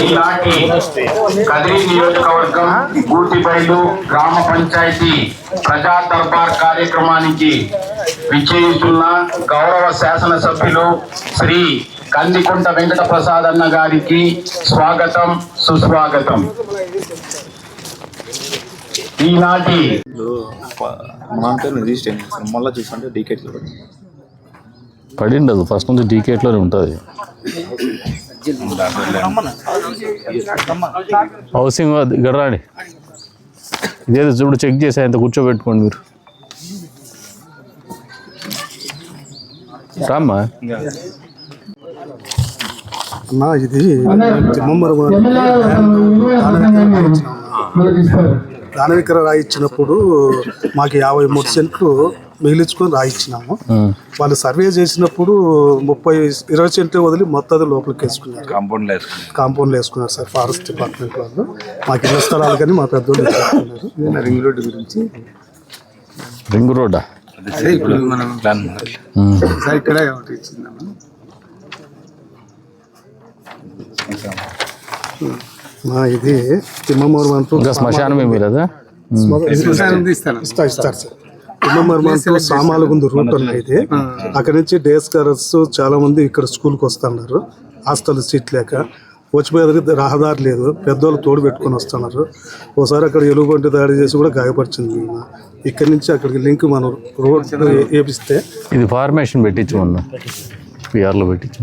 ఈనాటి కదిరి నియోజకవర్గం గూటిబైలు గ్రామ పంచాయతీ ప్రజా దర్బార్ కార్యక్రమానికి విచ్చేస్తున్న గౌరవ శాసనసభ్యులు శ్రీ కందికుంట వెంకట ప్రసాద్ అన్న గారికి స్వాగతం సుస్వాగతం. ఈనాటి మళ్ళీ చూస్తుంటే డీకేట్ పడిండదు, ఫస్ట్ నుంచి డీకేట్లోనే ఉంటుంది. హౌసింగ్ ఇక్కడ రాండి, ఇదేదో చూడు చెక్ చేసి ఆయన కూర్చోబెట్టుకోండి. మీరు రామ్మా. అన్నా ఇది దానవికర రాయిచ్చినప్పుడు మాకు 53 సెంట్లు మిగిలించుకొని రాయిచ్చినాము. వాళ్ళు సర్వే చేసినప్పుడు 20 సెంట్లు వదిలి మొత్తం లోపలికి వేసుకున్నారు, కాంపౌండ్లో వేసుకున్నారు సార్ ఫారెస్ట్ డిపార్ట్మెంట్ వాళ్ళు. మాకు ఇళ్ల స్థలాలు కానీ మా పెద్దోళ్ళు వేసుకున్నారు. రింగ్ రోడ్డు గురించి, రింగ్ రోడ్డా ఇప్పుడు మనం సార్ ఇక్కడ ఇచ్చిందాము. ఇది తిమ్మమూరు శ్మశానం ఏమి లేదా? ఇస్తారు సార్. తిమ్మమూరు సామాలగుందు రూట్ ఉన్నాయి. ఇది అక్కడి నుంచి డే స్కాలర్స్ చాలా మంది ఇక్కడ స్కూల్కి వస్తున్నారు. హాస్టల్ సీట్ లేక వచ్చిపోయేదానికి రహదారి లేదు, పెద్దవాళ్ళు తోడు పెట్టుకొని వస్తున్నారు. ఒకసారి అక్కడ ఎలుగుబంటి దాడి చేసి కూడా గాయపరిచింది. ఇక్కడి నుంచి అక్కడికి లింక్ మనం రోడ్ వేపిస్తే ఇది ఫార్మేషన్ పెట్టించు, మొన్న పిఆర్లో పెట్టించు.